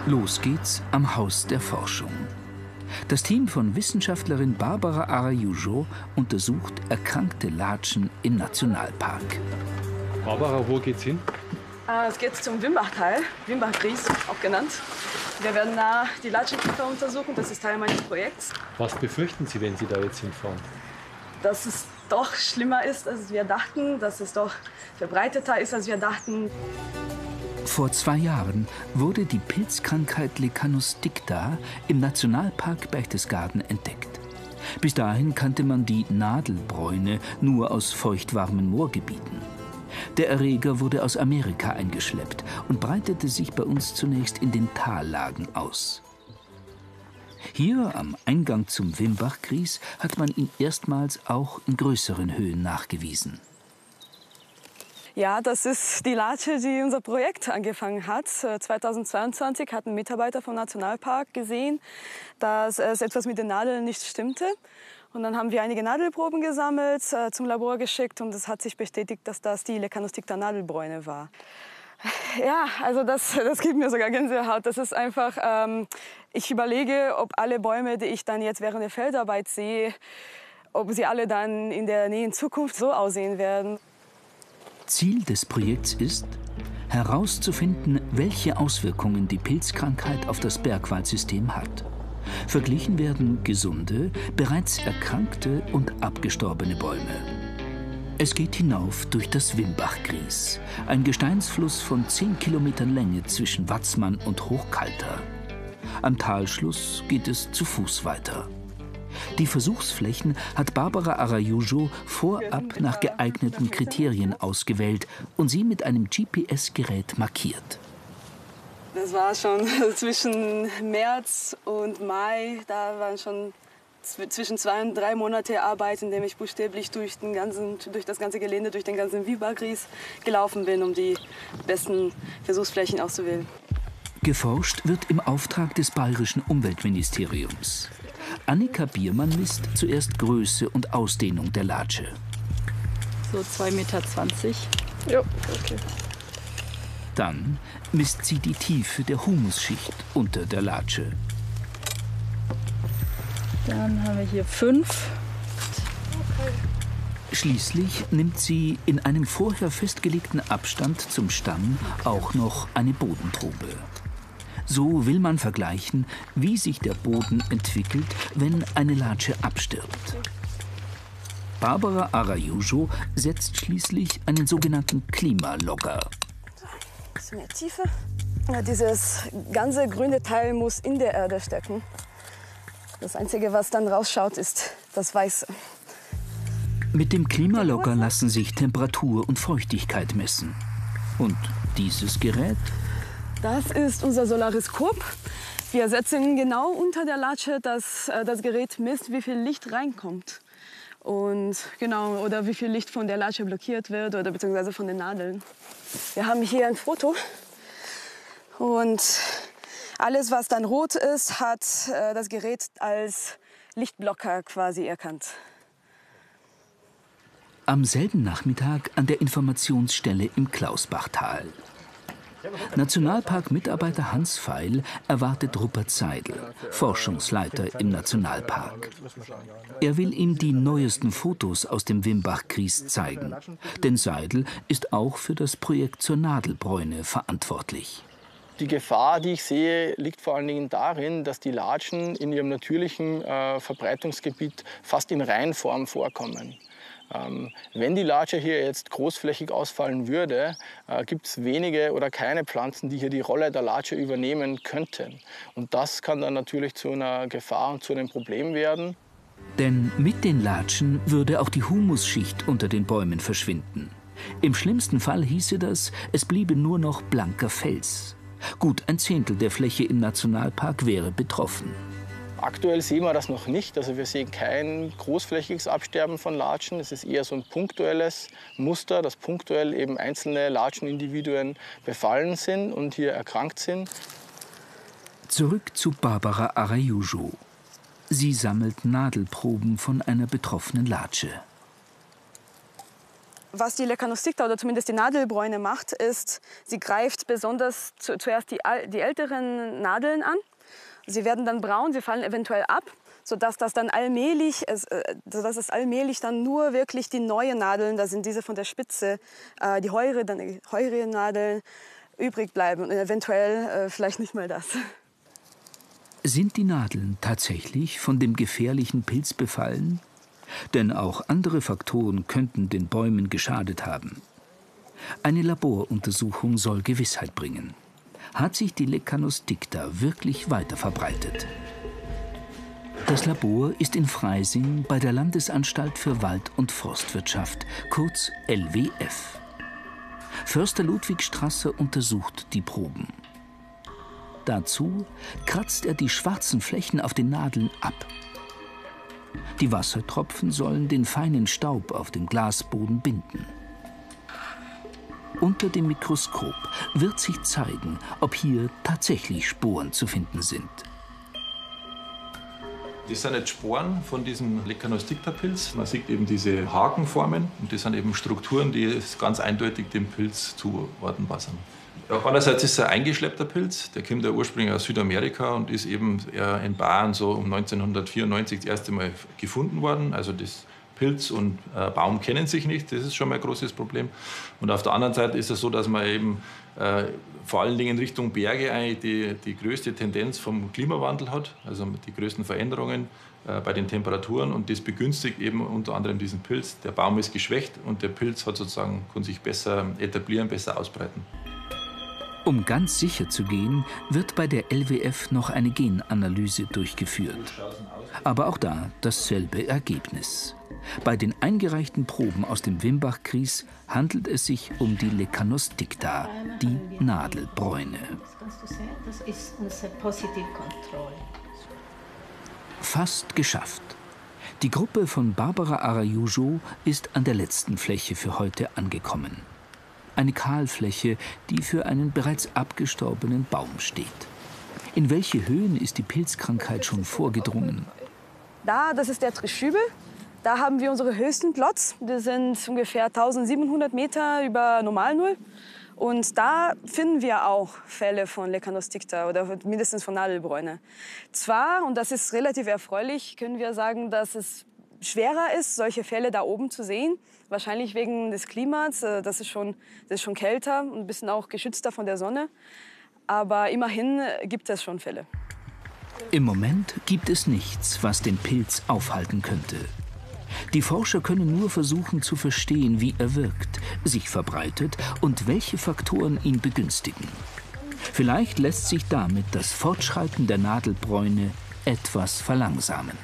Los geht's am Haus der Forschung. Das Team von Wissenschaftlerin Barbara Araujo untersucht erkrankte Latschen im Nationalpark. Barbara, wo geht's hin? Es geht zum Wimbach-Tal, Wimbach-Gries auch genannt. Wir werden da die Latschenkiefer untersuchen, das ist Teil meines Projekts. Was befürchten Sie, wenn Sie da jetzt hinfahren? Dass es doch schlimmer ist, als wir dachten, dass es doch verbreiteter ist, als wir dachten. Vor 2 Jahren wurde die Pilzkrankheit Lecannus dicta im Nationalpark Berchtesgaden entdeckt. Bis dahin kannte man die Nadelbräune nur aus feuchtwarmen Moorgebieten. Der Erreger wurde aus Amerika eingeschleppt und breitete sich bei uns zunächst in den Tallagen aus. Hier am Eingang zum Wimbach-Gries hat man ihn erstmals auch in größeren Höhen nachgewiesen. Ja, das ist die Latsche, die unser Projekt angefangen hat. 2022 hat ein Mitarbeiter vom Nationalpark gesehen, dass es etwas mit den Nadeln nicht stimmte. Und dann haben wir einige Nadelproben gesammelt, zum Labor geschickt und es hat sich bestätigt, dass das die Lecannus dicta Nadelbräune war. Ja, also das gibt mir sogar Gänsehaut. Das ist einfach, ich überlege, ob alle Bäume, die ich dann jetzt während der Feldarbeit sehe, ob sie alle dann in der näheren Zukunft so aussehen werden. Ziel des Projekts ist, herauszufinden, welche Auswirkungen die Pilzkrankheit auf das Bergwaldsystem hat. Verglichen werden gesunde, bereits erkrankte und abgestorbene Bäume. Es geht hinauf durch das Wimbach-Gries, ein Gesteinsfluss von 10 Kilometern Länge zwischen Watzmann und Hochkalter. Am Talschluss geht es zu Fuß weiter. Die Versuchsflächen hat Barbara Araujo vorab nach geeigneten Kriterien ausgewählt und sie mit einem GPS-Gerät markiert. Das war schon zwischen März und Mai, da waren schon zwischen 2 und 3 Monate Arbeit, in dem ich buchstäblich durch das ganze Gelände, durch den ganzen Wimbach-Gries gelaufen bin, um die besten Versuchsflächen auszuwählen. Geforscht wird im Auftrag des Bayerischen Umweltministeriums. Annika Biermann misst zuerst Größe und Ausdehnung der Latsche. So 2,20 Meter. Ja, okay. Dann misst sie die Tiefe der Humusschicht unter der Latsche. Dann haben wir hier 5. Schließlich nimmt sie in einem vorher festgelegten Abstand zum Stamm auch noch eine Bodenprobe. So will man vergleichen, wie sich der Boden entwickelt, wenn eine Latsche abstirbt. Barbara Araujo setzt schließlich einen sogenannten Klimalogger. Ein bisschen mehr Tiefe. Ja, dieses ganze grüne Teil muss in der Erde stecken. Das Einzige, was dann rausschaut, ist das Weiße. Mit dem Klimalogger lassen sich Temperatur und Feuchtigkeit messen. Und dieses Gerät? Das ist unser Solariskop. Wir setzen genau unter der Latsche, dass das Gerät misst, wie viel Licht reinkommt. Und genau, oder wie viel Licht von der Latsche blockiert wird oder beziehungsweise von den Nadeln. Wir haben hier ein Foto. Und alles, was dann rot ist, hat das Gerät als Lichtblocker quasi erkannt. Am selben Nachmittag an der Informationsstelle im Klausbachtal. Nationalpark-Mitarbeiter Hans Feil erwartet Rupert Seidel, Forschungsleiter im Nationalpark. Er will ihm die neuesten Fotos aus dem Wimbach-Gries zeigen. Denn Seidel ist auch für das Projekt zur Nadelbräune verantwortlich. Die Gefahr, die ich sehe, liegt vor allen Dingen darin, dass die Latschen in ihrem natürlichen Verbreitungsgebiet fast in Reihenform vorkommen. Wenn die Latsche hier jetzt großflächig ausfallen würde, gibt es wenige oder keine Pflanzen, die hier die Rolle der Latsche übernehmen könnten. Und das kann dann natürlich zu einer Gefahr und zu einem Problem werden. Denn mit den Latschen würde auch die Humusschicht unter den Bäumen verschwinden. Im schlimmsten Fall hieße das, es bliebe nur noch blanker Fels. Gut 1/10 der Fläche im Nationalpark wäre betroffen. Aktuell sehen wir das noch nicht. Also wir sehen kein großflächiges Absterben von Latschen. Es ist eher so ein punktuelles Muster, dass punktuell eben einzelne Latschenindividuen befallen sind und hier erkrankt sind. Zurück zu Barbara Araujo. Sie sammelt Nadelproben von einer betroffenen Latsche. Was die Lecanosticta oder zumindest die Nadelbräune macht, ist, sie greift besonders zuerst die älteren Nadeln an. Sie werden dann braun, sie fallen eventuell ab, sodass es allmählich dann nur wirklich die neuen Nadeln, das sind diese von der Spitze, die heurigen Nadeln, übrig bleiben und eventuell vielleicht nicht mal das. Sind die Nadeln tatsächlich von dem gefährlichen Pilz befallen? Denn auch andere Faktoren könnten den Bäumen geschadet haben. Eine Laboruntersuchung soll Gewissheit bringen. Hat sich die Lecanosticta wirklich weiter verbreitet? Das Labor ist in Freising bei der Landesanstalt für Wald- und Forstwirtschaft, kurz LWF. Förster Ludwig Strasser untersucht die Proben. Dazu kratzt er die schwarzen Flächen auf den Nadeln ab. Die Wassertropfen sollen den feinen Staub auf dem Glasboden binden. Unter dem Mikroskop wird sich zeigen, ob hier tatsächlich Sporen zu finden sind. Das sind jetzt Sporen von diesem Lecanosticta-Pilz. Man sieht eben diese Hakenformen und das sind eben Strukturen, die ganz eindeutig dem Pilz zuordnenbar sind. Ja, einerseits ist es ein eingeschleppter Pilz, der kommt ja ursprünglich aus Südamerika und ist eben in Bayern so um 1994 das erste Mal gefunden worden. Also das Pilz und Baum kennen sich nicht, das ist schon mal ein großes Problem. Und auf der anderen Seite ist es so, dass man eben vor allen Dingen in Richtung Berge eigentlich die größte Tendenz vom Klimawandel hat, also die größten Veränderungen bei den Temperaturen, und das begünstigt eben unter anderem diesen Pilz. Der Baum ist geschwächt und der Pilz kann sich besser etablieren, besser ausbreiten. Um ganz sicher zu gehen, wird bei der LWF noch eine Genanalyse durchgeführt. Aber auch da dasselbe Ergebnis. Bei den eingereichten Proben aus dem Wimbach-Kies handelt es sich um die Lecanosticta, die Nadelbräune. Das ist unser Positive Control. Fast geschafft. Die Gruppe von Barbara Araújo ist an der letzten Fläche für heute angekommen. Eine Kahlfläche, die für einen bereits abgestorbenen Baum steht. In welche Höhen ist die Pilzkrankheit schon vorgedrungen? Das ist der Trischübel. Da haben wir unsere höchsten Plots. Die sind ungefähr 1700 Meter über Normalnull. Und da finden wir auch Fälle von Lecanosticta oder mindestens von Nadelbräune. Zwar, und das ist relativ erfreulich, können wir sagen, dass es schwerer ist, solche Fälle da oben zu sehen. Wahrscheinlich wegen des Klimas. Das ist schon kälter und ein bisschen auch geschützter von der Sonne. Aber immerhin gibt es schon Fälle. Im Moment gibt es nichts, was den Pilz aufhalten könnte. Die Forscher können nur versuchen zu verstehen, wie er wirkt, sich verbreitet und welche Faktoren ihn begünstigen. Vielleicht lässt sich damit das Fortschreiten der Nadelbräune etwas verlangsamen.